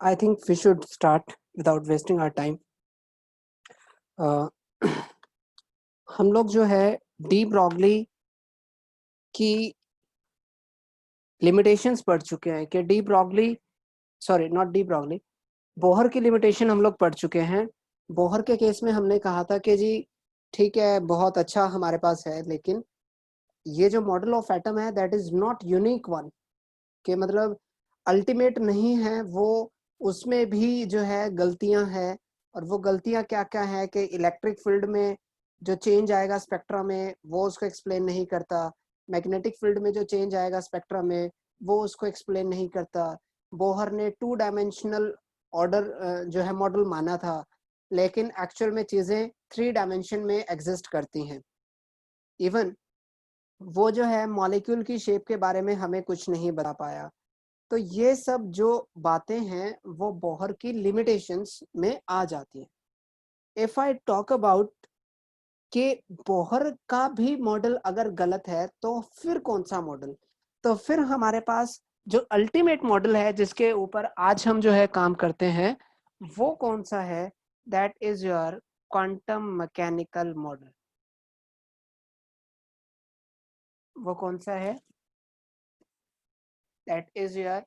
I think we should start without wasting our time. हम लोग जो है डी ब्रॉगली की लिमिटेशंस पढ़ चुके हैं कि de Broglie sorry not de Broglie Bohr की लिमिटेशन हम लोग पढ़ चुके हैं। बोहर के केस में हमने कहा था कि जी ठीक है, बहुत अच्छा हमारे पास है, लेकिन ये जो मॉडल ऑफ एटम है that is not unique one, कि मतलब अल्टीमेट नहीं है वो, उसमें भी जो है गलतियां हैं। और वो गलतियां क्या क्या है कि इलेक्ट्रिक फील्ड में जो चेंज आएगा स्पेक्ट्रा में वो उसको एक्सप्लेन नहीं करता, मैग्नेटिक फील्ड में जो चेंज आएगा स्पेक्ट्रा में वो उसको एक्सप्लेन नहीं करता। बोहर ने 2 डायमेंशनल ऑर्डर जो है मॉडल माना था, लेकिन एक्चुअल में चीज़ें 3 डायमेंशन में एग्जिस्ट करती हैं। इवन वो जो है मॉलिक्यूल की शेप के बारे में हमें कुछ नहीं बता पाया। तो ये सब जो बातें हैं वो बोहर की लिमिटेशंस में आ जाती हैं। इफ आई टॉक अबाउट कि बोहर का भी मॉडल अगर गलत है तो फिर कौन सा मॉडल, तो फिर हमारे पास जो अल्टीमेट मॉडल है जिसके ऊपर आज हम जो है काम करते हैं वो कौन सा है, that is your quantum mechanical model. वो कौन सा है? That is your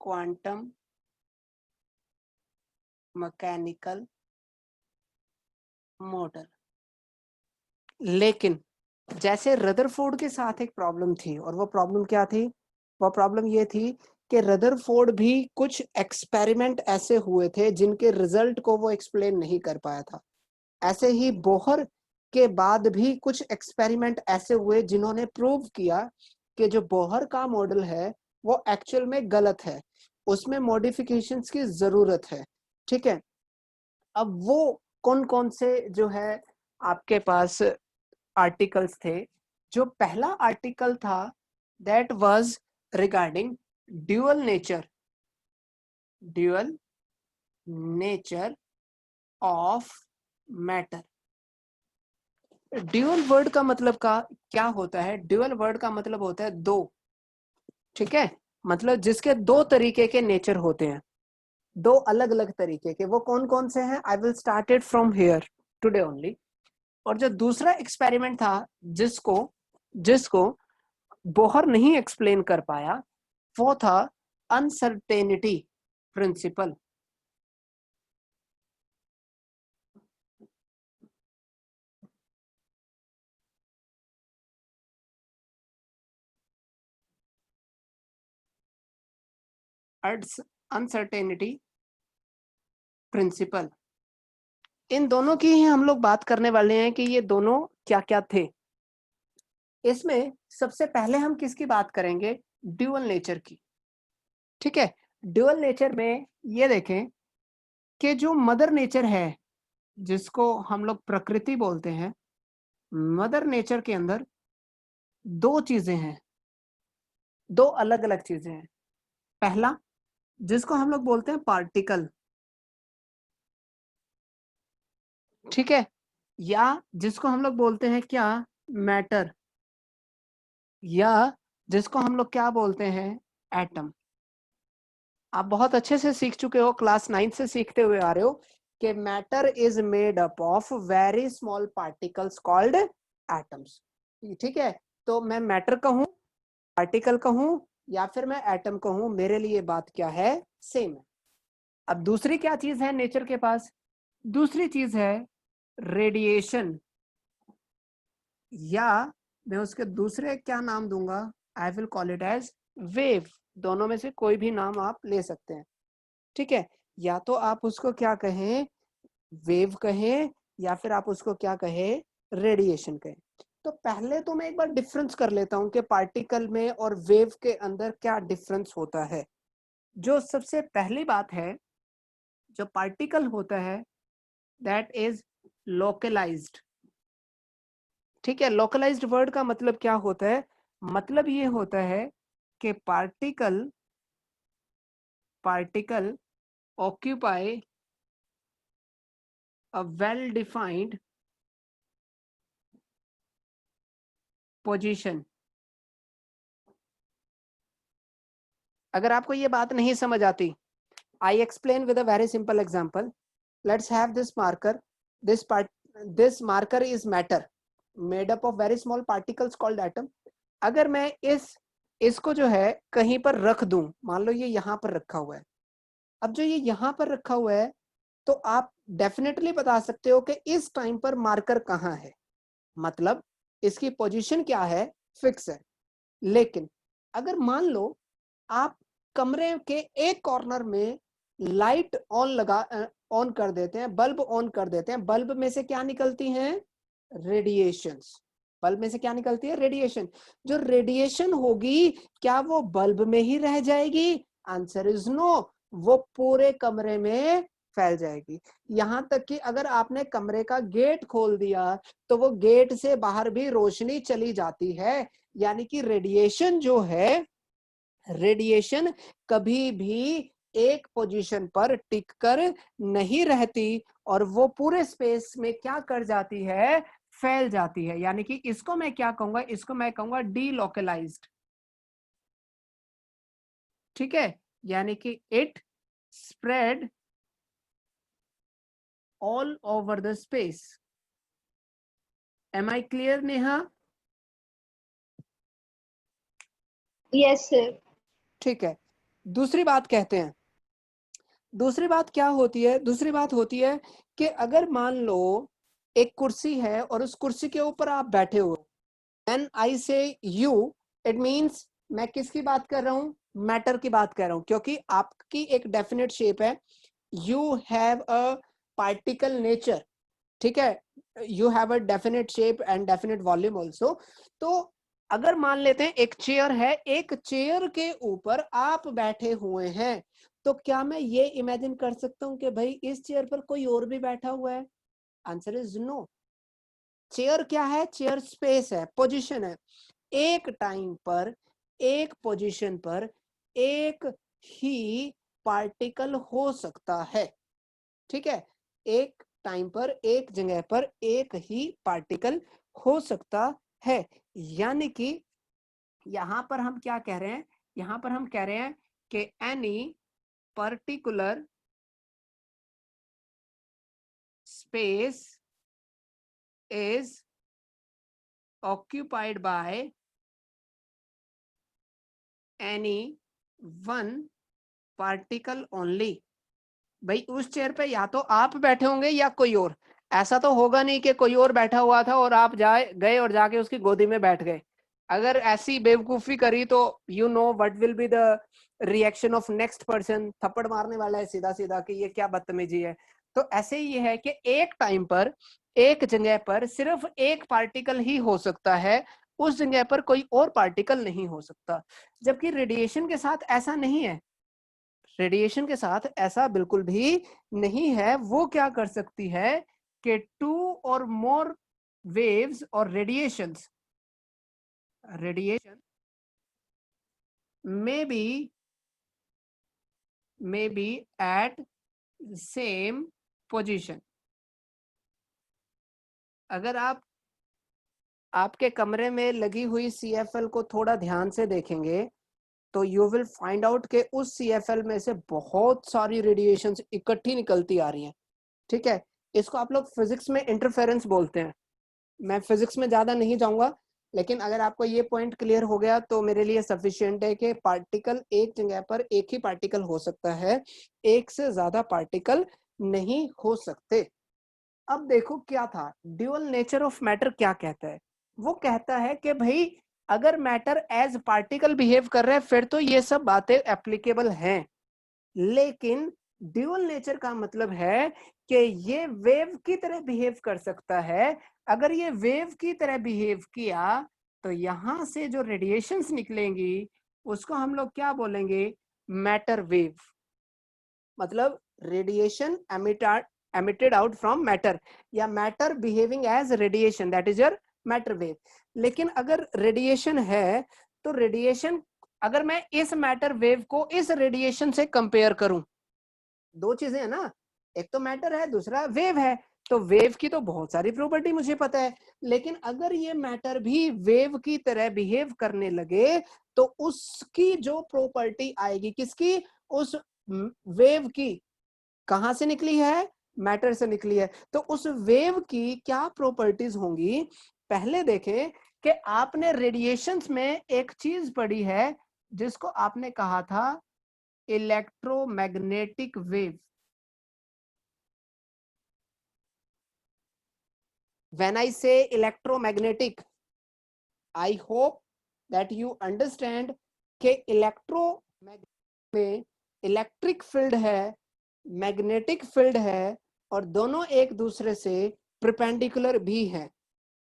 quantum mechanical model. लेकिन जैसे रदरफोर्ड के साथ एक प्रॉब्लम थी, और वो प्रॉब्लम क्या थी? वो प्रॉब्लम ये थी कि रदरफोर्ड भी कुछ एक्सपेरिमेंट ऐसे हुए थे जिनके रिजल्ट को वो एक्सप्लेन नहीं कर पाया था। ऐसे ही बोहर के बाद भी कुछ एक्सपेरिमेंट ऐसे हुए जिन्होंने प्रूव किया कि जो बोहर का मॉडल है वो एक्चुअल में गलत है, उसमें मॉडिफिकेशंस की जरूरत है। ठीक है, अब वो कौन कौन से जो है आपके पास आर्टिकल्स थे? जो पहला आर्टिकल था that was regarding dual nature of matter. Dual word का मतलब का क्या होता है? ड्यूअल वर्ड का मतलब होता है दो। ठीक है, मतलब जिसके दो तरीके के नेचर होते हैं, दो अलग अलग तरीके के। वो कौन कौन से हैं? I will start it from here today only. और जो दूसरा एक्सपेरिमेंट था जिसको जिसको बोहर नहीं एक्सप्लेन कर पाया वो था अनसर्टेनिटी प्रिंसिपल। अनसर्टेनिटी प्रिंसिपल, इन दोनों की ही हम लोग बात करने वाले हैं कि ये दोनों क्या क्या थे। इसमें सबसे पहले हम किसकी बात करेंगे? ड्यूअल नेचर की। ठीक है, ड्यूअल नेचर में ये देखें कि जो मदर नेचर है जिसको हम लोग प्रकृति बोलते हैं, मदर नेचर के अंदर दो चीजें हैं, दो अलग अलग चीजें हैं। पहला जिसको हम लोग बोलते हैं पार्टिकल, ठीक है, या जिसको हम लोग बोलते हैं क्या? मैटर, या जिसको हम लोग क्या बोलते हैं? एटम। आप बहुत अच्छे से सीख चुके हो, क्लास 9 से सीखते हुए आ रहे हो कि matter is made up of very small particles called atoms. ठीक है, तो मैं मैटर कहूं, पार्टिकल कहूं, या फिर मैं एटम कहूं, मेरे लिए बात क्या है? सेम है। अब दूसरी क्या चीज है नेचर के पास? दूसरी चीज है रेडिएशन, या मैं उसके दूसरे क्या नाम दूंगा? I will call it as wave. दोनों में से कोई भी नाम आप ले सकते हैं। ठीक है, या तो आप उसको क्या कहें? वेव कहें, या फिर आप उसको क्या कहें? रेडिएशन कहें। तो पहले तो मैं एक बार डिफरेंस कर लेता हूं कि पार्टिकल में और वेव के अंदर क्या डिफरेंस होता है। जो सबसे पहली बात है, जो पार्टिकल होता है दैट इज लोकलाइज्ड। ठीक है, लोकलाइज्ड वर्ड का मतलब क्या होता है? मतलब ये होता है कि particle occupy a well defined position अगर आपको ये बात नहीं समझ आती, I explain with a very simple example. Let's have this marker. This marker is matter made up of very small particles called atom. अगर मैं इसको जो है कहीं पर रख दूं, मान लो ये यहाँ पर रखा हुआ है. अब जो ये यहाँ पर रखा हुआ है, तो आप डेफिनेटली बता सकते हो कि इस टाइम पर मार्कर कहाँ है, मतलब इसकी पोजीशन क्या है, फिक्स है. लेकिन अगर मान लो आप कमरे के एक कॉर्नर में लाइट ऑन कर देते हैं, बल्ब ऑन कर देते हैं, बल्ब में से क्या निकलती हैं, रेडिएशंस. बल्ब में से क्या निकलती है, रेडिएशन. जो रेडिएशन होगी क्या वो बल्ब में ही रह जाएगी, आंसर इज नो. वो पूरे कमरे में फैल जाएगी. यहां तक कि अगर आपने कमरे का गेट खोल दिया तो वो गेट से बाहर भी रोशनी चली जाती है. यानी कि रेडिएशन जो है, रेडिएशन कभी भी एक पोजीशन पर टिक कर नहीं रहती और वो पूरे स्पेस में क्या कर जाती है, फैल जाती है. यानी कि इसको मैं क्या कहूंगा, इसको मैं कहूंगा डीलोकलाइज्ड. ठीक है, यानी कि it spread all over the space. Am I clear Neha? Yes sir. ठीक है, दूसरी बात कहते हैं. दूसरी बात क्या होती है, दूसरी बात होती है कि अगर मान लो एक कुर्सी है और उस कुर्सी के ऊपर आप बैठे हो. When I say you, it means मैं किसकी बात कर रहा हूं, मैटर की बात कर रहा हूं, क्योंकि आपकी एक डेफिनेट शेप है. You have a particle nature. ठीक है, you have a definite shape and definite volume also. तो अगर मान लेते हैं एक चेयर है, एक चेयर के ऊपर आप बैठे हुए हैं, तो क्या मैं ये इमेजिन कर सकता हूं कि भाई इस चेयर पर कोई और भी बैठा हुआ है, आंसर इज नो. चेयर क्या है, चेयर स्पेस है, पोजीशन है. एक टाइम पर एक पोजीशन पर एक ही पार्टिकल हो सकता है. ठीक है, एक टाइम पर एक जगह पर एक ही पार्टिकल हो सकता है. यानी कि यहां पर हम क्या कह रहे हैं, यहां पर हम कह रहे हैं कि any particular space is occupied by any one particle only. भाई उस चेयर पे या तो आप बैठे होंगे या कोई और. ऐसा तो होगा नहीं कि कोई और बैठा हुआ था और आप गए और जाके उसकी गोदी में बैठ गए. अगर ऐसी बेवकूफी करी तो you know what will be the reaction of next person. थप्पड़ मारने वाला है सीधा सीधा कि ये क्या बदतमीजी है. तो ऐसे ही है कि एक टाइम पर एक जगह पर सिर्फ एक पार्टिकल ही हो सकता है, उस जगह पर कोई और पार्टिकल नहीं हो सकता. जबकि रेडिएशन के साथ ऐसा नहीं है. रेडिएशन के साथ ऐसा बिल्कुल भी नहीं है. वो क्या कर सकती है कि 2 और मोर वेव्स और radiation may be at same position. अगर आप आपके कमरे में लगी हुई CFL को थोड़ा ध्यान से देखेंगे तो यू विल फाइंड आउट के उस CFL में से बहुत सारी रेडिएशंस इकट्ठी निकलती आ रही हैं. ठीक है, इसको आप लोग फिजिक्स में इंटरफेरेंस बोलते हैं. मैं फिजिक्स में ज्यादा नहीं जाऊंगा, लेकिन अगर आपको ये पॉइंट क्लियर हो गया तो मेरे लिए सफिशिएंट है कि पार्टिकल एक जगह पर एक ही पार्टिकल हो सकता है, एक से ज्यादा पार्टिकल नहीं हो सकते. अब देखो क्या था, ड्यूअल नेचर ऑफ मैटर क्या कहता है. वो कहता है कि भाई अगर मैटर एज पार्टिकल बिहेव कर रहा है फिर तो ये सब बातें एप्लीकेबल हैं. लेकिन ड्यूअल नेचर का मतलब है कि ये वेव की तरह बिहेव कर सकता है. अगर ये वेव की तरह बिहेव किया तो यहां से जो रेडिएशंस निकलेंगी उसको हम लोग क्या बोलेंगे, मैटर वेव. मतलब radiation emitted out from matter या matter behaving as radiation, that is your matter wave. लेकिन अगर रेडिएशन है तो रेडिएशन, अगर मैं इस मैटर वेव को इस रेडिएशन से कंपेयर करूं, दो चीजें है ना, एक तो मैटर है दूसरा वेव है. तो वेव की तो बहुत सारी प्रॉपर्टी मुझे पता है, लेकिन अगर ये मैटर भी वेव की तरह बिहेव करने लगे तो उसकी जो प्रॉपर्टी आएगी, किसकी, उस वेव की, कहां से निकली है, मैटर से निकली है, तो उस वेव की क्या प्रॉपर्टीज होंगी। पहले देखें कि आपने रेडिएशंस में एक चीज पढ़ी है जिसको आपने कहा था electromagnetic wave. When I say electromagnetic, I hope that you understand कि इलेक्ट्रोमैग्नेटिक में इलेक्ट्रिक फील्ड है, मैग्नेटिक फील्ड है, और दोनों एक दूसरे से परपेंडिकुलर भी है।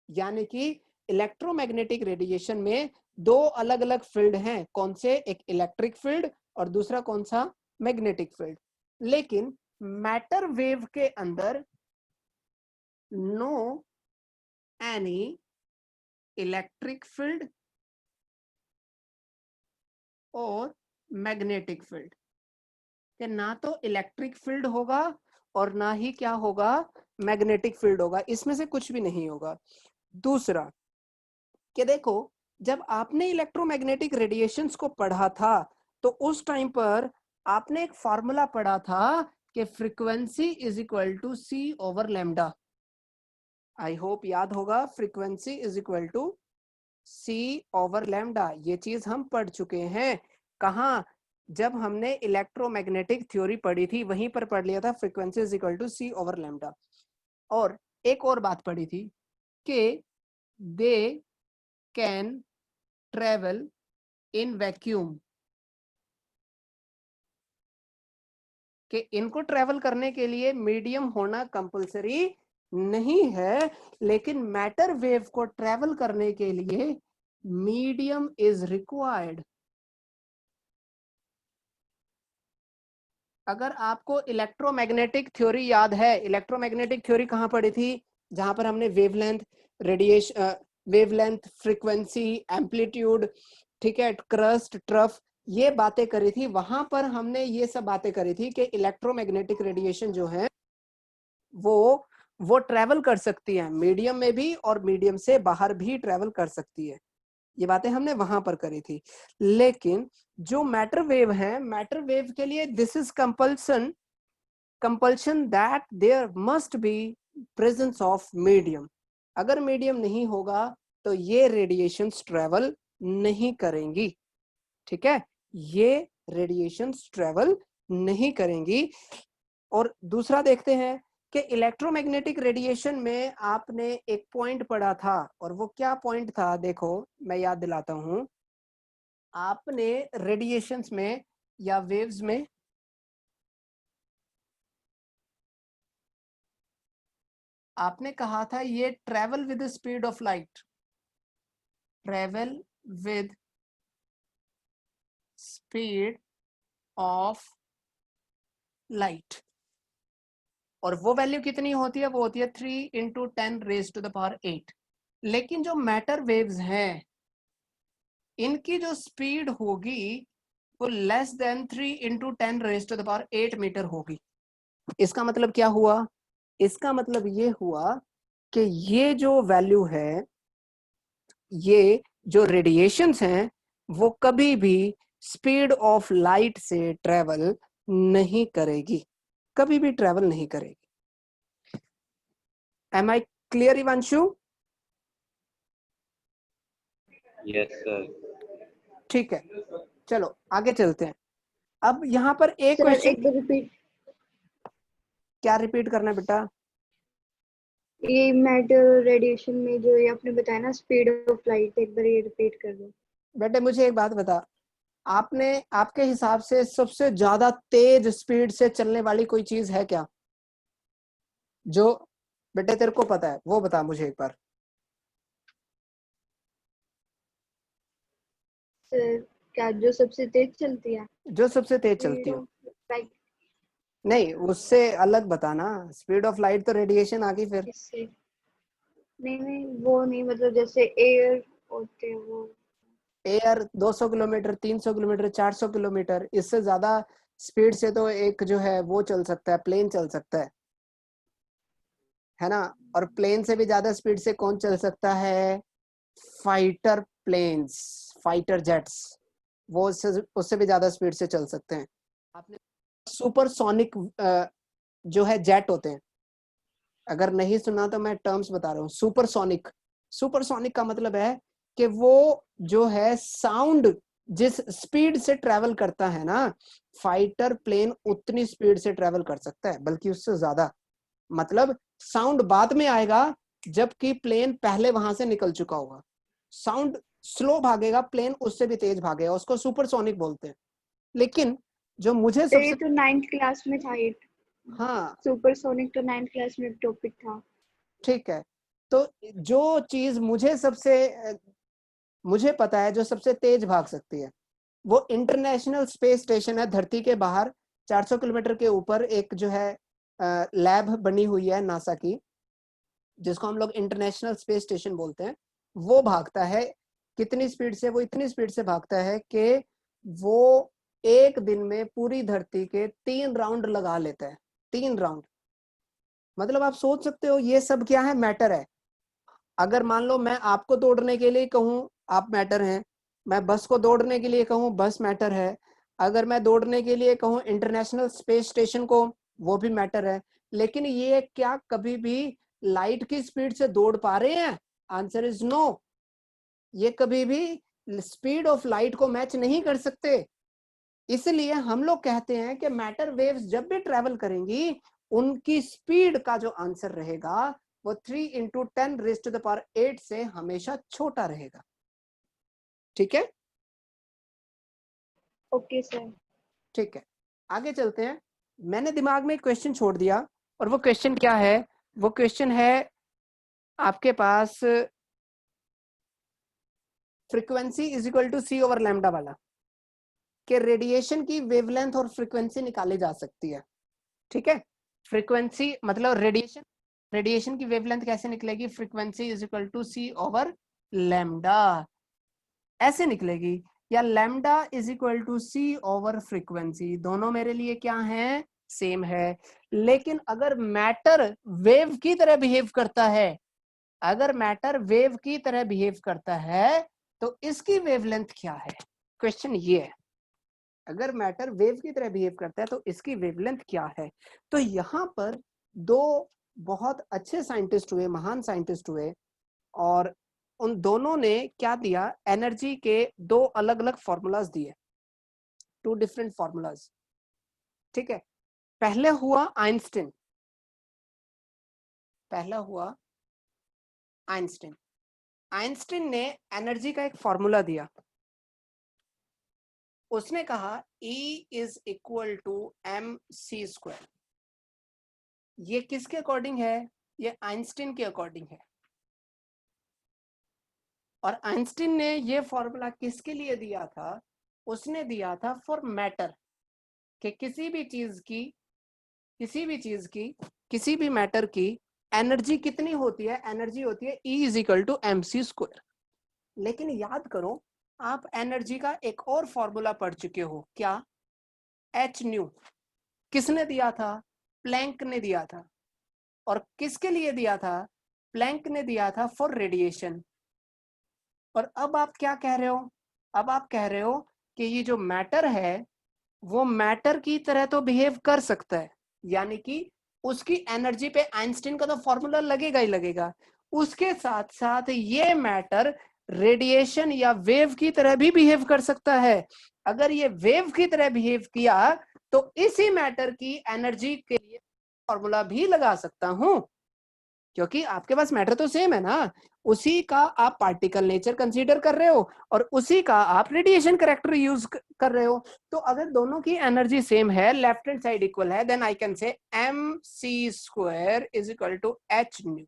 यानी कि इलेक्ट्रोमैग्नेटिक रेडिएशन में दो अलग अलग फील्ड हैं, कौन से, एक इलेक्ट्रिक फील्ड और दूसरा कौन सा, मैग्नेटिक फील्ड। लेकिन मैटर वेव के अंदर नो एनी इलेक्ट्रिक फील्ड और मैग्नेटिक फील्ड, कि ना तो इलेक्ट्रिक फील्ड होगा और ना ही क्या होगा, मैग्नेटिक फील्ड होगा, इसमें से कुछ भी नहीं होगा। दूसरा कि देखो, जब आपने इलेक्ट्रोमैग्नेटिक रेडिएशंस को पढ़ा था तो उस टाइम पर आपने एक फॉर्मूला पढ़ा था कि frequency is equal to c over lambda. I hope याद होगा, frequency is equal to c over lambda, ये चीज हम पढ़ चुके हैं। कहाँ, जब हमने इलेक्ट्रोमैग्नेटिक थ्योरी पढ़ी थी वहीं पर पढ़ लिया था, frequency is equal to c over lambda. और एक और बात पढ़ी थी कि they can travel in vacuum, कि इनको ट्रेवल करने के लिए मीडियम होना कंपलसरी नहीं है, लेकिन मैटर वेव को ट्रेवल करने के लिए मीडियम इज रिक्वायर्ड। अगर आपको इलेक्ट्रोमैग्नेटिक थ्योरी याद है, इलेक्ट्रोमैग्नेटिक थ्योरी कहाँ पढ़ी थी, जहां पर हमने wavelength, radiation, wavelength, frequency, amplitude, ठीक है, क्रस्ट, ट्रफ, ये बातें करी थी, वहां पर हमने ये सब बातें करी थी कि इलेक्ट्रोमैग्नेटिक रेडिएशन जो है वो ट्रेवल कर सकती है मीडियम में भी और मीडियम से बाहर भी ट्रेवल कर सकती है। ये बातें हमने वहां पर करी थी। लेकिन जो मैटर वेव है, मैटर वेव के लिए this is compulsion that there must be presence of medium. अगर मीडियम नहीं होगा तो ये रेडिएशंस ट्रेवल नहीं करेंगी, ठीक है, ये रेडिएशंस ट्रेवल नहीं करेंगी। और दूसरा देखते हैं कि इलेक्ट्रोमैग्नेटिक रेडिएशन में आपने एक पॉइंट पढ़ा था, और वो क्या पॉइंट था, देखो मैं याद दिलाता हूं। आपने रेडिएशंस में या वेव्स में आपने कहा था ये travel with speed of light, travel with speed of light, और वो वैल्यू कितनी होती है, वो होती है 3 × 10⁻⁸। लेकिन जो मैटर वेव्स हैं इनकी जो स्पीड होगी वो लेस देन 3 × 10⁸ मीटर होगी। इसका मतलब क्या हुआ, इसका मतलब ये हुआ कि ये जो वैल्यू है, ये जो रेडिएशंस हैं वो कभी भी स्पीड ऑफ लाइट से ट्रेवल नहीं करेगी, कभी भी ट्रेवल नहीं करेगी। Am I clear Ivanshu? Yes sir. ठीक है, चलो आगे चलते हैं। अब यहाँ पर एक सर क्वेश्चन, एक बार रिपीट, क्या रिपीट करना बेटा? ये मैटर रेडिएशन में जो ये आपने बताया ना स्पीड ऑफ लाइट, एक बार ये रिपीट कर दो। बेटे मुझे एक बात बता, आपने आपके हिसाब से सबसे ज्यादा तेज स्पीड से चलने वाली कोई चीज है क्या, जो बेटे तेरे को पता है, वो बता मुझे एक बार। सर क्या जो सबसे तेज चलती है? जो सबसे तेज चलती हो? लाइट नहीं, उससे अलग बताना। स्पीड ऑफ लाइट तो रेडिएशन आ गई फिर। इससे नहीं नहीं वो नहीं, मतलब जैसे एयर होते हैं वो। एयर 200 किलोमीटर, 300 किलोमीटर, 400 किलोमीटर, इससे ज्यादा स्पीड से तो एक जो है वो चल सकता है, प्लेन चल सकता है। है ना। और प्लेन से भी ज्यादा स्पीड से कौन चल सकता है? फाइटर प्लेन्स, फाइटर जेट्स, वो उससे भी ज्यादा स्पीड से चल सकते हैं। आपने सुपरसोनिक जो है जेट होते हैं, अगर नहीं सुना तो मैं टर्म्स बता रहा हूँ। सुपरसोनिक, सुपरसोनिक का मतलब है कि वो जो है साउंड जिस स्पीड से ट्रेवल करता है ना, फाइटर प्लेन उतनी स्पीड से ट्रेवल कर सकता है, बल्कि उससे ज्यादा। मतलब साउंड बाद में आएगा जबकि प्लेन पहले वहां से निकल चुका होगा। साउंड स्लो भागेगा, प्लेन उससे भी तेज भागेगा, उसको सुपरसोनिक बोलते हैं। लेकिन जो मुझे ये सबसे, तो 9th क्लास में था ये। हाँ सुपरसोनिक तो 9th क्लास में टॉपिक था। ठीक है, तो जो चीज मुझे पता है जो सबसे तेज भाग सकती है, वो इंटरनेशनल स्पेस स्टेशन है धरती के बाहर 400 किलोमीटर के ऊपर। एक जो है लैब बनी हुई है नासा की, जिसको हम लोग इंटरनेशनल स्पेस स्टेशन बोलते हैं। वो भागता है कितनी स्पीड से? वो इतनी स्पीड से भागता है कि वो एक दिन में पूरी धरती के 3 राउंड लगा लेता है। 3 राउंड, मतलब आप सोच सकते हो ये सब क्या है? मैटर है। अगर मान लो मैं आपको दौड़ने के लिए कहूं, आप मैटर हैं। मैं बस को दौड़ने के लिए कहूं, बस मैटर है। अगर मैं दौड़ने के लिए कहूं इंटरनेशनल स्पेस स्टेशन को, वो भी मैटर है। लेकिन ये क्या कभी भी लाइट की स्पीड से दौड़ पा रहे हैं? Answer is no. ये कभी भी स्पीड ऑफ लाइट को मैच नहीं कर सकते। इसलिए हम लोग कहते हैं कि मैटर वेव्स जब भी ट्रेवल करेंगी, उनकी स्पीड का जो आंसर रहेगा वो 3 × 10⁸ से हमेशा छोटा रहेगा। ठीक है? Okay sir. ठीक है, आगे चलते हैं। मैंने दिमाग में एक क्वेश्चन छोड़ दिया, और वो क्वेश्चन क्या है? वो क्वेश्चन है आपके पास frequency is equal to c over lambda वाला, कि रेडिएशन की वेवलेंथ और फ्रीक्वेंसी निकाली जा सकती है। ठीक है, फ्रीक्वेंसी मतलब रेडिएशन, रेडिएशन की वेवलेंथ कैसे निकलेगी? Frequency is equal to c over lambda, ऐसे निकलेगी। या lambda is equal to c over frequency, दोनों मेरे लिए क्या है? सेम है। लेकिन अगर मैटर वेव की तरह बिहेव करता है, अगर मैटर वेव की तरह बिहेव करता है तो इसकी वेवलेंथ क्या है? क्वेश्चन ये है, अगर मैटर वेव की तरह बिहेव करता है तो इसकी वेवलेंथ क्या है? तो यहां पर दो बहुत अच्छे साइंटिस्ट हुए, महान साइंटिस्ट हुए, और उन दोनों ने क्या दिया? एनर्जी के 2 अलग अलग फॉर्मूलाज दिए, 2 डिफरेंट फॉर्मूलाज। ठीक है, पहले हुआ आइंस्टीन, पहला हुआ आइंस्टीन। आइंस्टीन ने एनर्जी का एक फॉर्मूला दिया। उसने कहा E is equal to mc²। ये किसके अकॉर्डिंग है? ये आइंस्टीन के अकॉर्डिंग है। और आइंस्टीन ने ये फॉर्मूला किसके लिए दिया था? उसने दिया था फॉर मैटर, कि किसी भी किसी भी मैटर की एनर्जी कितनी होती है? एनर्जी होती है E is equal to mc²। लेकिन याद करो, आप एनर्जी का एक और फॉर्मूला पढ़ चुके हो, क्या? H new. किसने दिया था? प्लैंक ने दिया था। और किसके लिए दिया था? प्लैंक ने दिया था फॉर रेडिएशन। और अब आप क्या कह रहे हो? अब आप कह रहे हो कि ये जो मैटर है वो मैटर की तरह तो बिहेव कर सकता है, यानी कि उसकी एनर्जी पे आइंस्टीन का तो फॉर्मूला लगेगा ही लगेगा। उसके साथ साथ ये मैटर रेडिएशन या वेव की तरह भी बिहेव कर सकता है। अगर ये वेव की तरह बिहेव किया तो इसी मैटर की एनर्जी के लिए फॉर्मूला भी लगा सकता हूं, क्योंकि आपके पास मैटर तो सेम है ना। उसी का आप पार्टिकल नेचर कंसीडर कर रहे हो और उसी का आप रेडिएशन कैरेक्टर यूज कर रहे हो। तो अगर दोनों की एनर्जी सेम है, लेफ्ट हैंड साइड इक्वल है, then I can say mc² is equal to h nu.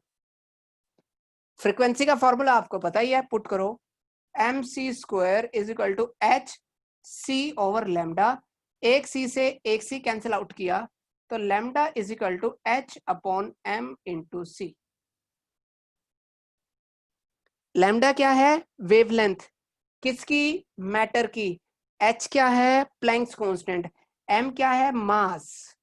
Frequency का फॉर्मूला आपको पता ही है, पुट करो mc² is equal to h c over lambda. एक c से एक c कैंसिल आउट किया तो lambda is equal to h upon m into c. Lambda क्या है? वेवलेंथ। किसकी? मैटर की। h क्या है? Planck's constant. m क्या है? मास।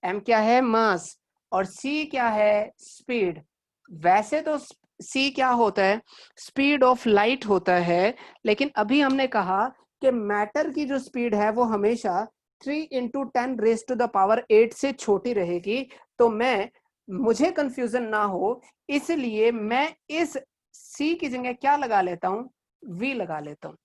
m क्या है? मास। और c क्या है, स्पीड। वैसे तो c क्या होता है, स्पीड ऑफ लाइट होता है, लेकिन अभी हमने कहा कि मैटर की जो स्पीड है वो हमेशा 3 × 10⁸ से छोटी रहेगी। तो मुझे कंफ्यूजन ना हो, इसलिए मैं इस c की जगह क्या लगा लेता हूं, v लगा लेता हूं।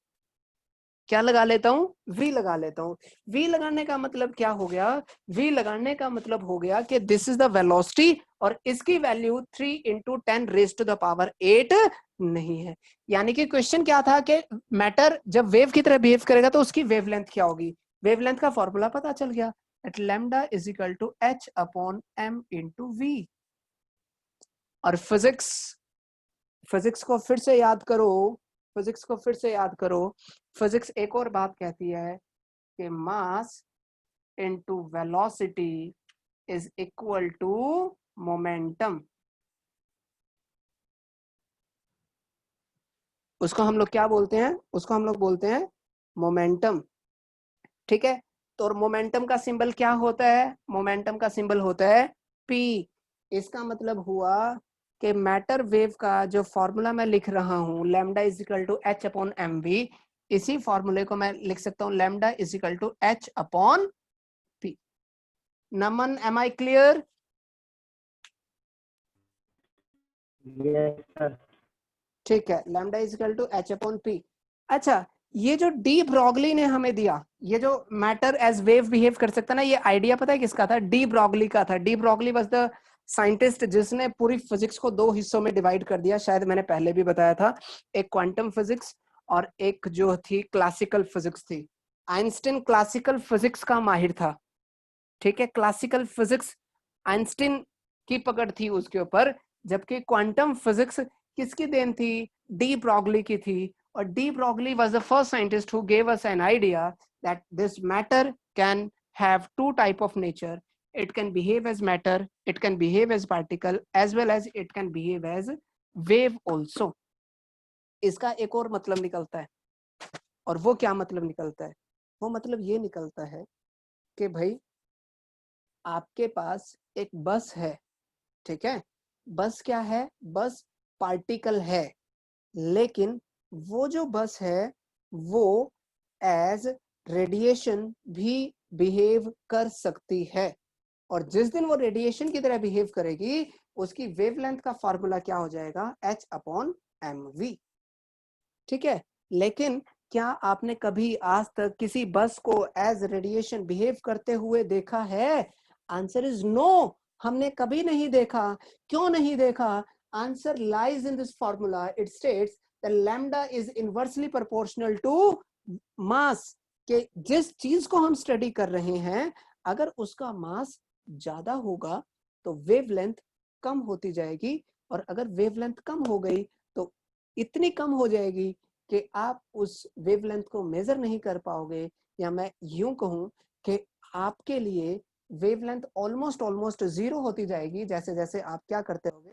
क्या लगा लेता हूं, v लगा लेता हूं। v लगाने का मतलब क्या हो गया, v लगाने का मतलब हो गया कि दिस इज द वेलोसिटी और इसकी वैल्यू 3 × 10⁸ नहीं है। यानी कि क्वेश्चन क्या था कि मैटर जब वेव की तरह बिहेव करेगा तो उसकी वेवलेंथ क्या होगी। वेवलेंथ का फॉर्मूला पता चल गया, at lambda is equal to h/m × v। और फिजिक्स को फिर से याद करो, फिजिक्स को फिर से याद करो। फिजिक्स एक और बात कहती है कि mass into velocity is equal to momentum. उसको हम लोग क्या बोलते हैं, उसको हम लोग बोलते हैं मोमेंटम। ठीक है, तो मोमेंटम का सिंबल क्या होता है, मोमेंटम का सिंबल होता है P। इसका मतलब हुआ कि मैटर वेव का जो फॉर्मूला मैं लिख रहा हूं, lambda is equal to h/mv, इसी फॉर्मूले को मैं लिख सकता हूं lambda is equal to h/p। Naman, am I clear? Yes, sir. ठीक है, lambda is equal to h/p। अच्छा, ये जो डी ब्रॉगली ने हमें दिया, ये जो मैटर एज वेव बिहेव कर सकता ना, ये आइडिया पता है किसका था, डी ब्रॉगली का था। De Broglie was the scientist जिसने पूरी फिजिक्स को दो हिस्सों में डिवाइड कर दिया। शायद मैंने पहले भी बताया था, एक क्वांटम फिजिक्स और एक जो थी क्लासिकल फिजिक्स थी। आइंस्टीन क्लासिकल फिजिक्स का माहिर था। ठीक है, क्लासिकल फिजिक्स आइंस्टीन की पकड़ थी उसके ऊपर, जबकि क्वांटम फिजिक्स किसकी देन थी, डी ब्रॉगली की थी। और de Broglie was the first scientist who gave us an idea that this matter can have two type of nature. It can behave as matter, it can behave as particle, as well as it can behave as wave also. इसका एक और मतलब निकलता है, और वो क्या मतलब निकलता है, वो मतलब ये निकलता है कि भाई आपके पास एक बस है, ठीक है, बस क्या है, बस पार्टिकल है, लेकिन वो जो बस है वो एज रेडिएशन भी बिहेव कर सकती है। और जिस दिन वो रेडिएशन की तरह बिहेव करेगी, उसकी वेवलेंथ का फॉर्मूला क्या हो जाएगा, h/mv। ठीक है, लेकिन क्या आपने कभी आज तक किसी बस को एज रेडिएशन बिहेव करते हुए देखा है? आंसर इज नो, हमने कभी नहीं देखा। क्यों नहीं देखा? Answer lies in this formula. It states that lambda is inversely proportional to mass. कि जिस चीज को हम स्टडी कर रहे हैं, अगर उसका मास ज्यादा होगा तो वेवलेंथ कम होती जाएगी, और अगर वेवलेंथ कम हो गई तो इतनी कम हो जाएगी कि आप उस वेवलेंथ को मेजर नहीं कर पाओगे। या मैं यूं कहूं कि आपके लिए वेवलेंथ ऑलमोस्ट जीरो होती जाएगी, जैसे जैसे आप क्या करते रहोगे,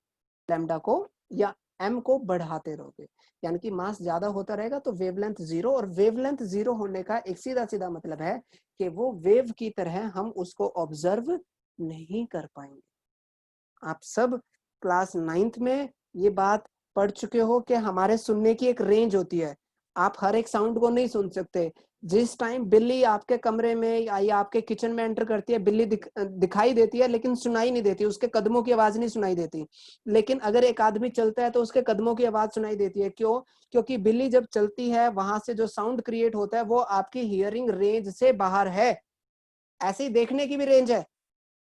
लैम्डा को या m को बढ़ाते रहोगे। यानी कि मास ज्यादा होता रहेगा तो वेवलेंथ जीरो, और वेवलेंथ जीरो होने का एक सीधा सीधा मतलब है कि वो वेव की तरह हम उसको ऑब्जर्व नहीं कर पाएंगे। आप सब क्लास 9th में ये बात पढ़ चुके हो कि हमारे सुनने की एक रेंज होती है, आप हर एक साउंड को नहीं सुन सकते। जिस टाइम बिल्ली आपके कमरे में या आपके किचन में एंटर करती है, बिल्ली दिखाई देती है लेकिन सुनाई नहीं देती, उसके कदमों की आवाज नहीं सुनाई देती। लेकिन अगर एक आदमी चलता है तो उसके कदमों की आवाज सुनाई देती है। क्यों? क्योंकि बिल्ली जब चलती है, वहां से जो साउंड क्रिएट होता है वो आपकी हियरिंग रेंज से बाहर है। ऐसे ही देखने की भी रेंज है।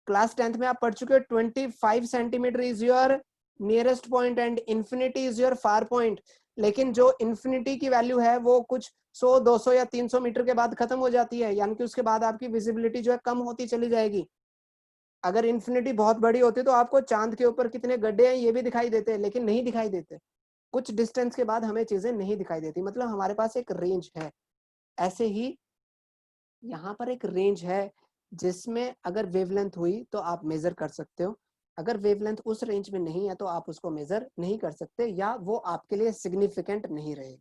क्लास 10th में आप पढ़ चुके हो 25 centimetre is your nearest point and infinity is your far point. लेकिन जो इंफिनिटी की वैल्यू है वो कुछ 100, 200 या 300 मीटर के बाद खत्म हो जाती है, यानी कि उसके बाद आपकी विजिबिलिटी जो है कम होती चली जाएगी। अगर इंफिनिटी बहुत बड़ी होती तो आपको चांद के ऊपर कितने गड्ढे हैं ये भी दिखाई देते, लेकिन नहीं दिखाई देते। कुछ डिस्टेंस के बाद हमें चीजें नहीं दिखाई देती, मतलब हमारे पास एक रेंज है। ऐसे ही यहाँ पर एक रेंज है जिसमें अगर वेवलेंथ हुई तो आप मेजर कर सकते हो, अगर वेवलेंथ उस रेंज में नहीं है तो आप उसको मेजर नहीं कर सकते, या वो आपके लिए सिग्निफिकेंट नहीं रहेगी।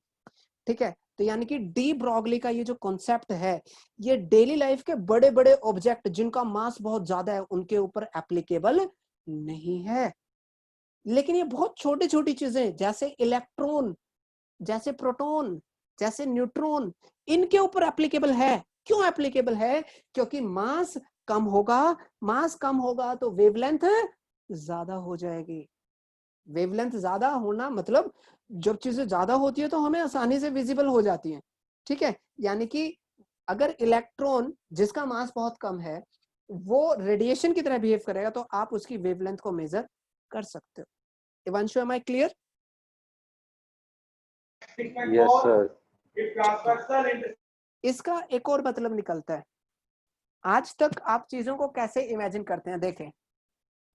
ठीक है, तो यानी कि डी ब्रॉगली का ये जो कॉन्सेप्ट है, ये डेली लाइफ के बड़े बड़े ऑब्जेक्ट जिनका मास बहुत ज्यादा है उनके ऊपर एप्लीकेबल नहीं है। लेकिन ये बहुत छोटी छोटी चीजें, जैसे इलेक्ट्रॉन, जैसे प्रोटॉन, जैसे न्यूट्रॉन, इनके ऊपर एप्लीकेबल है। क्यों एप्लीकेबल है? क्योंकि मास कम होगा, मास कम होगा तो वेवलेंथ ज्यादा हो जाएगी। वेवलेंथ ज्यादा होना मतलब जब चीजें ज्यादा होती है तो हमें आसानी से विजिबल हो जाती हैं, ठीक है। यानी कि अगर इलेक्ट्रॉन जिसका मास बहुत कम है वो रेडिएशन की तरह बिहेव करेगा तो आप उसकी वेवलेंथ को मेजर कर सकते हो। Ivanshu, am I clear? Yes, sir. इसका एक और मतलब निकलता है। आज तक आप चीजों को कैसे इमेजिन करते हैं? देखें,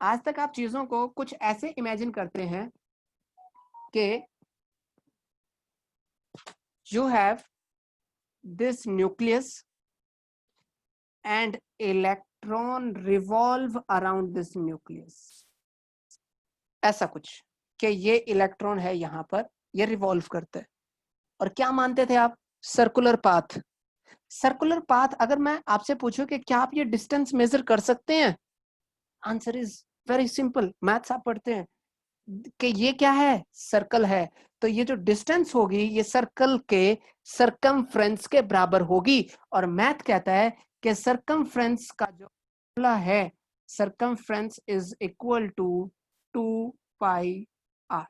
आज तक आप चीजों को कुछ ऐसे इमेजिन करते हैं कि you have this nucleus and electron revolve around this nucleus, ऐसा कुछ कि ये इलेक्ट्रॉन है यहां पर, ये रिवॉल्व करता है। और क्या मानते थे आप? Circular path. सर्कुलर पाथ, अगर मैं आपसे पूछूं कि क्या आप ये डिस्टेंस मेजर कर सकते हैं, answer is very simple. Maths आप पढ़ते हैं कि ये क्या है? सर्कल है, तो ये जो डिस्टेंस होगी ये सर्कल के सरकमफ्रेंस के बराबर होगी। और मैथ कहता है कि सरकमफ्रेंस का जो फॉर्मूला है, circumference is equal to 2 pi r.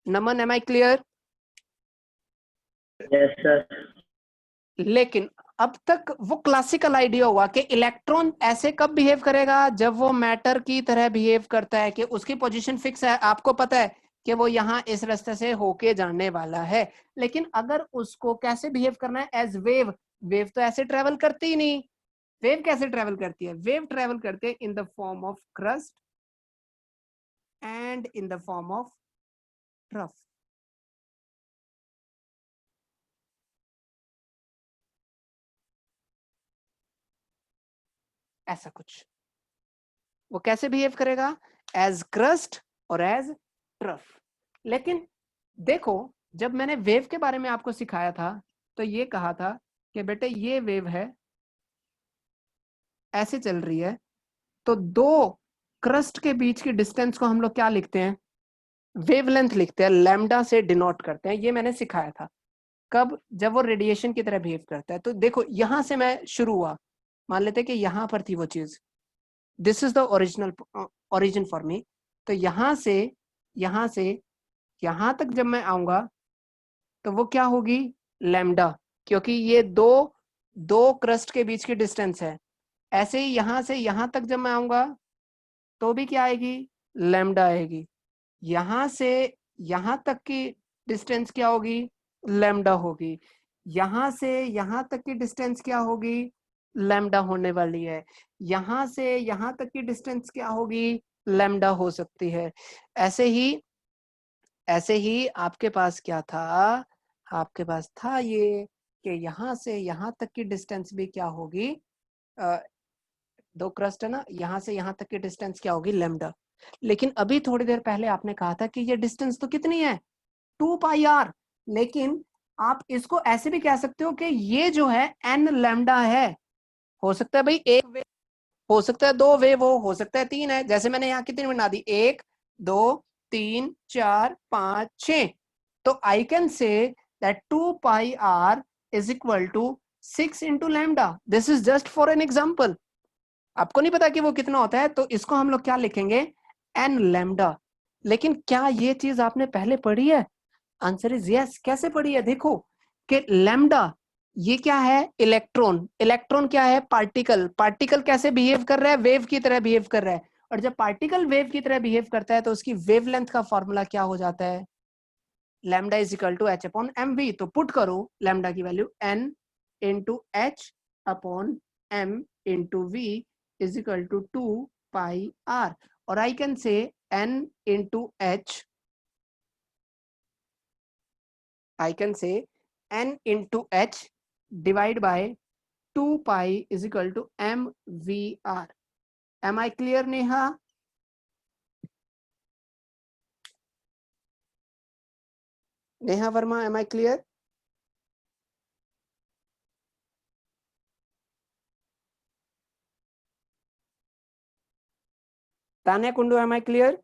Naman, am I clear? Yes, sir. लेकिन अब तक वो क्लासिकल आइडिया हुआ कि इलेक्ट्रॉन ऐसे कब बिहेव करेगा, जब वो मैटर की तरह बिहेव करता है कि उसकी पोजीशन फिक्स है, आपको पता है कि वो यहाँ इस रास्ते से होके जाने वाला है। लेकिन अगर उसको कैसे बिहेव करना है? As wave. वेव तो ऐसे ट्रेवल करती ही नहीं। वेव कैसे ट्रेवल करती है? वेव ट्रेवल करते हैं in the form of crust and in the form of trough. ऐसा कुछ। वो कैसे बिहेव करेगा? एज क्रस्ट और एज ट्रफ। लेकिन देखो, जब मैंने वेव के बारे में आपको सिखाया था तो ये कहा था कि बेटे ये वेव है, ऐसे चल रही है, तो दो क्रस्ट के बीच की डिस्टेंस को हम लोग क्या लिखते हैं? वेवलेंथ लिखते हैं, लैम्डा से डिनोट करते हैं। ये मैंने सिखाया था। कब? जब वो रेडिएशन की तरह बिहेव करता है। तो देखो, यहां से मैं शुरू हुआ, मान लेते कि यहां पर थी वो चीज, this is the original origin for me. तो यहां से यहां तक जब मैं आऊंगा तो वो क्या होगी? लैम्डा, क्योंकि ये दो दो क्रस्ट के बीच की डिस्टेंस है। ऐसे ही यहां से यहां तक जब मैं आऊंगा तो भी क्या आएगी? लैम्डा आएगी। यहां से यहां तक की डिस्टेंस क्या होगी? लैम्डा होगी। यहां से यहां तक की डिस्टेंस क्या होगी? लैम्डा होने वाली है। यहां से यहां तक की डिस्टेंस क्या होगी? लैम्डा हो सकती है। ऐसे ही आपके पास क्या था? आपके पास था ये कि यहां से यहां तक की डिस्टेंस भी क्या होगी? अ, दो क्रस्ट है ना, यहां से यहां तक की डिस्टेंस क्या होगी? लैम्डा। लेकिन अभी थोड़ी देर पहले आपने कहा था कि ये डिस्टेंस तो कितनी है? 2 पाई आर। लेकिन आप इसको ऐसे भी कह सकते हो कि ये जो है एन लैम्डा है। हो सकता है भाई एक वेव, हो सकता है दो वेव हो सकता है तीन है। जैसे मैंने यहाँ कितनी बना दी? 1 2 3 4 5 6। तो I can say that 2 pi r is equal to 6 into lambda. This is just for an example. आपको नहीं पता कि वो कितना होता है, तो इसको हम लोग क्या लिखेंगे? N lambda. लेकिन क्या ये चीज आपने पहले पढ़ी है? Answer is yes. कैसे पढ़ी है? देखो कि लैम्डा ये क्या है? इलेक्ट्रॉन। इलेक्ट्रॉन क्या है? पार्टिकल। पार्टिकल कैसे बिहेव कर रहा है? वेव की तरह बिहेव कर रहा है। और जब पार्टिकल वेव की तरह बिहेव करता है तो उसकी वेवलेंथ का फॉर्मूला क्या हो जाता है? Lambda is equal to h upon m v. तो पुट करो लैम्डा की value n into h upon m into v is equal to 2 pi r. और I can say n into h, I can say n into h divide by 2 pi is equal to mvr. Am I clear, Neha? Neha Verma, am I clear? Tanya, Kundu, am I clear?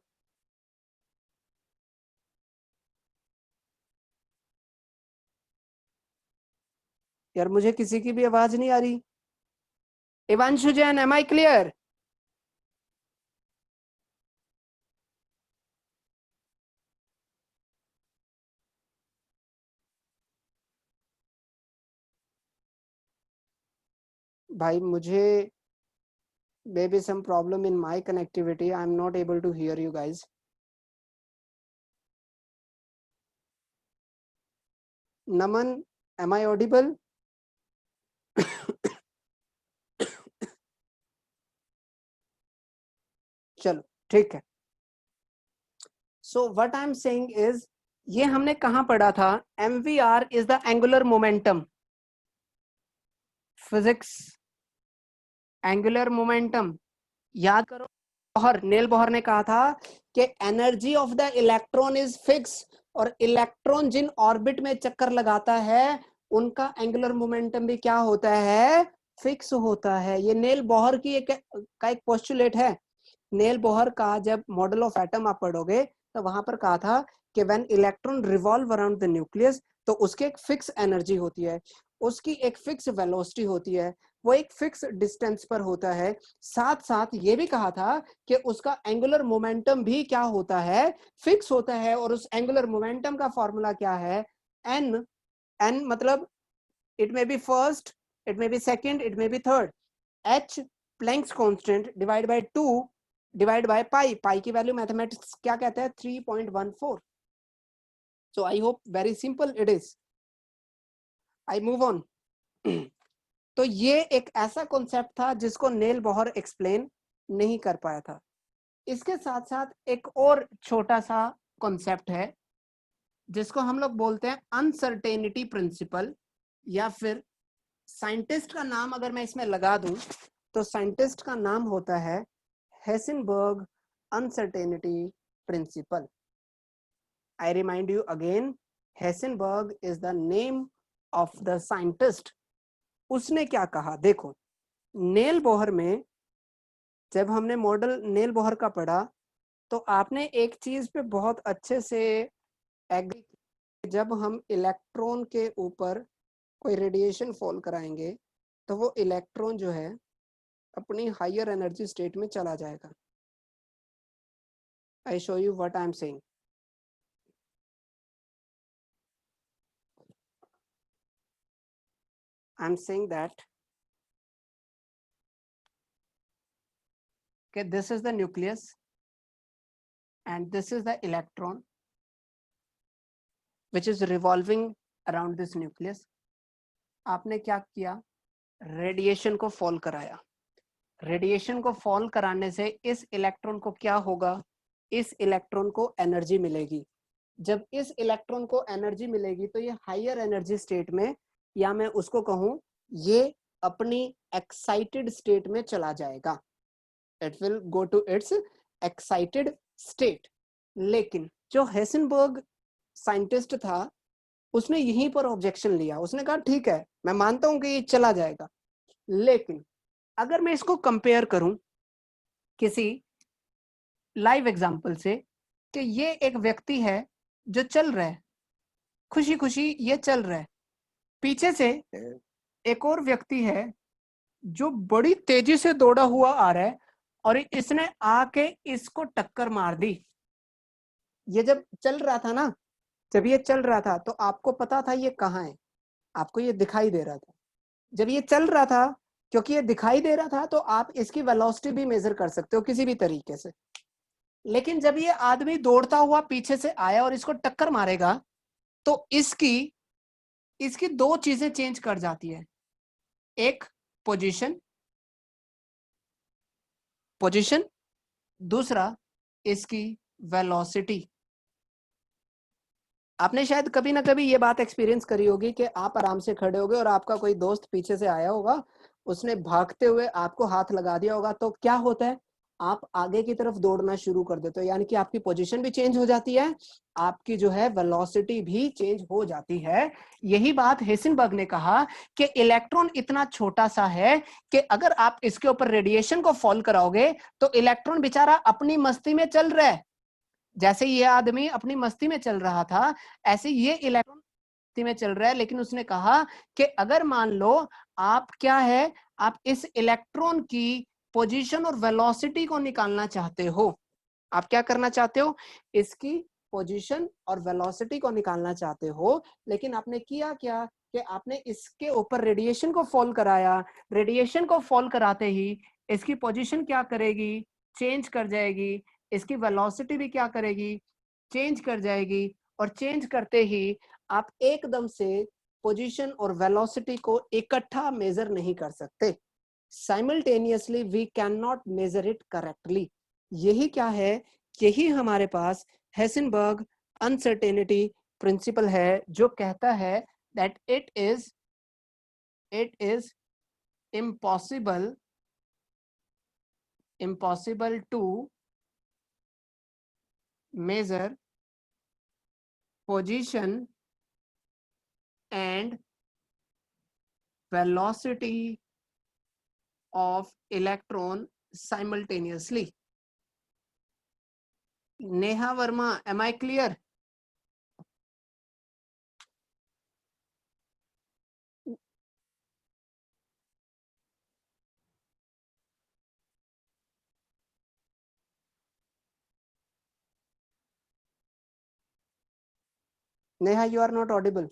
यार मुझे किसी की भी आवाज नहीं आ रही। Ivanshu Jain, am I clear? भाई मुझे maybe some problem in my connectivity. I'm not able to hear you guys. Naman, am I audible? चलो ठीक है। So what I'm saying is, ये हमने कहाँ पढ़ा था? MVR is the angular momentum. Physics, angular momentum याद करो। बोहर, नेल बोहर ने कहा था कि energy of the electron is fix, और इलेक्ट्रॉन जिन ऑर्बिट में चक्कर लगाता है उनका एंगुलर मोमेंटम भी क्या होता है? फिक्स होता है। ये नेल बोहर की एक पोस्टुलेट है। नेल बोहर का जब मॉडल ऑफ एटम आप पढ़ोगे तो वहां पर कहा था कि when electron revolve around the nucleus, तो उसकी एक फिक्स एनर्जी होती है, उसकी एक फिक्स वेलोसिटी होती है, वो एक फिक्स डिस्टेंस पर होता है। साथ साथ ये भी कहा था कि उसका एंगुलर मोमेंटम भी क्या होता है? फिक्स होता है। और उस एंगुलर मोमेंटम का फॉर्मूला क्या है? एन। एन मतलब it may be first, it may be second, it may be third. H Planck's constant divide by 2 divide by pi. Pi की वैल्यू मैथमेटिक्स क्या कहता है? 3.14। So I hope very simple it is. I move on. तो ये एक ऐसा concept था जिसको नेल बोहर एक्सप्लेन नहीं कर पाया था। इसके साथ साथ एक और छोटा सा कॉन्सेप्ट है जिसको हम लोग बोलते हैं अनसर्टेनिटी प्रिंसिपल, या फिर साइंटिस्ट का नाम अगर मैं इसमें लगा दूं तो साइंटिस्ट का नाम होता है Heisenberg uncertainty principle. I remind you again, Heisenberg is the name of the scientist. उसने क्या कहा? देखो, नेल बोहर में जब हमने मॉडल नेल बोहर का पढ़ा तो आपने एक चीज पे बहुत अच्छे से एग्री किया, जब हम इलेक्ट्रॉन के ऊपर कोई रेडिएशन फॉल कराएंगे तो वो इलेक्ट्रॉन जो है अपनी हायर एनर्जी स्टेट में चला जाएगा। I show you what I am saying. I am saying that okay, this is the nucleus and this is the electron which is revolving around this nucleus. आपने क्या किया? Radiation को fall कराया। Radiation को fall कराने से इस electron को क्या होगा? इस इलेक्ट्रॉन को एनर्जी मिलेगी। जब इस इलेक्ट्रॉन को एनर्जी मिलेगी तो ये हायर एनर्जी स्टेट में, या मैं उसको कहूं ये अपनी एक्साइटेड स्टेट में चला जाएगा। It will go to its excited state. लेकिन जो हेसेनबर्ग साइंटिस्ट था उसने यहीं पर ऑब्जेक्शन लिया। उसने कहा ठीक है, मैं मानता हूं कि ये चला जाएगा, लेकिन अगर मैं इसको कंपेयर करूं किसी लाइव एग्जांपल से, कि ये एक व्यक्ति है जो चल रहा है, खुशी खुशी ये चल रहा है, पीछे से एक और व्यक्ति है जो बड़ी तेजी से दौड़ा हुआ आ रहा है और इसने आके इसको टक्कर मार दी। ये जब चल रहा था ना, जब ये चल रहा था तो आपको पता था ये कहाँ है, आपको ये दिखाई दे रहा था। जब ये चल रहा था, क्योंकि ये दिखाई दे रहा था तो आप इसकी वेलोसिटी भी मेजर कर सकते हो किसी भी तरीके से। लेकिन जब ये आदमी दौड़ता हुआ पीछे से आया और इसको टक्कर मारेगा तो इसकी दो चीजें चेंज कर जाती है। एक पोजीशन, दूसरा इसकी वेलोसिटी। आपने शायद कभी ना कभी ये बात एक्सपीरियंस करी होगी कि आप आराम से खड़े होगे और आपका कोई दोस्त पीछे से आया होगा, उसने भागते हुए आपको हाथ लगा दिया होगा, तो क्या होता है? आप आगे की तरफ दौड़ना शुरू कर देते हो, यानी कि आपकी पोजीशन भी चेंज हो जाती है, आपकी जो है वेलोसिटी भी चेंज हो जाती है। यही बात हेसेनबर्ग ने कहा कि इलेक्ट्रॉन इतना छोटा सा है कि अगर आप इसके ऊपर रेडिएशन को फॉल कराओगे तो इलेक्ट्रॉन बेचारा अपनी मस्ती में चल रहा है, जैसे ये आदमी अपनी मस्ती में चल रहा था ऐसे ये इलेक्ट्रॉन मस्ती में चल रहा है। लेकिन उसने कहा कि अगर मान लो आप क्या है, आप इस इलेक्ट्रॉन की पोजीशन और वेलोसिटी को निकालना चाहते हो, आप क्या करना चाहते हो, इसकी पोजीशन और वेलोसिटी को निकालना चाहते हो, लेकिन आपने किया क्या कि आपने इसके ऊपर रेडिएशन को फॉल कराया। रेडिएशन को फॉल कराते ही इसकी पोजीशन क्या करेगी, चेंज कर जाएगी, इसकी वेलोसिटी भी क्या करेगी, चेंज कर जाएगी, और चेंज करते ही आप एकदम से पोजीशन और वेलोसिटी को इकट्ठा मेजर नहीं कर सकते। Simultaneously we can not measure it correctly. यही क्या है, यही हमारे पास हेसेनबर्ग अनसर्टेनिटी प्रिंसिपल है, जो कहता है that it is impossible to measure position and velocity of electron simultaneously. Neha Verma, am I clear? Neha, you are not audible.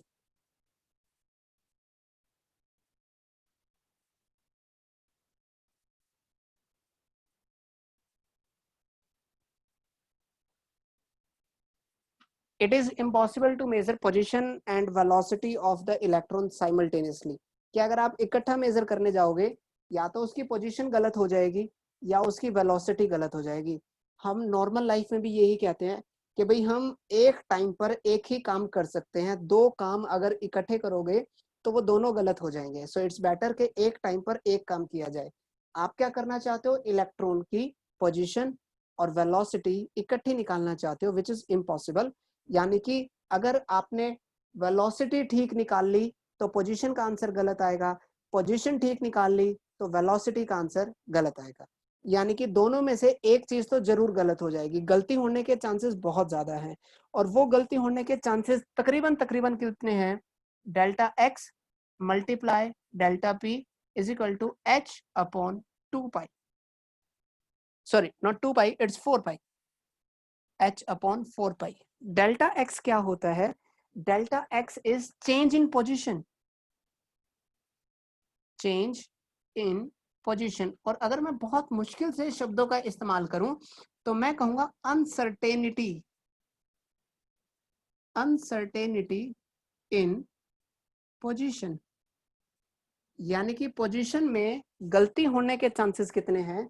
It is impossible to measure position and velocity of the electron simultaneously. कि अगर आप इकट्ठा major करने जाओगे या तो उसकी position गलत हो जाएगी या उसकी वेलोसिटी गलत हो जाएगी। हम नॉर्मल लाइफ में भी यही कहते हैं कि भाई हम एक टाइम पर एक ही काम कर सकते हैं, दो काम अगर इकट्ठे करोगे तो वो दोनों गलत हो जाएंगे। सो इट्स बेटर कि एक टाइम पर एक काम किया जाए। आप क्या करना चाहते हो, इलेक्ट्रॉन की पोजीशन और वेलोसिटी इकट्ठी निकालना चाहते हो, विच इज इम्पॉसिबल। यानी कि अगर आपने वेलोसिटी ठीक निकाल ली तो पोजीशन का आंसर गलत आएगा, पोजीशन ठीक निकाल ली तो वेलोसिटी का आंसर गलत आएगा। यानी कि दोनों में से एक चीज तो जरूर गलत हो जाएगी, गलती होने के चांसेस बहुत ज्यादा हैं। और वो गलती होने के चांसेस तकरीबन कितने हैं, delta x multiply delta p is equal to h upon 2 pi, sorry not 2 pi, it's 4 pi, h upon 4 pi. Delta x क्या होता है, delta x is change in position, change in position. और अगर मैं बहुत मुश्किल से शब्दों का इस्तेमाल करूं तो मैं कहूंगा अनसर्टेनिटी, अनसर्टेनिटी इन पोजीशन। यानी कि पोजीशन में गलती होने के चांसेस कितने हैं,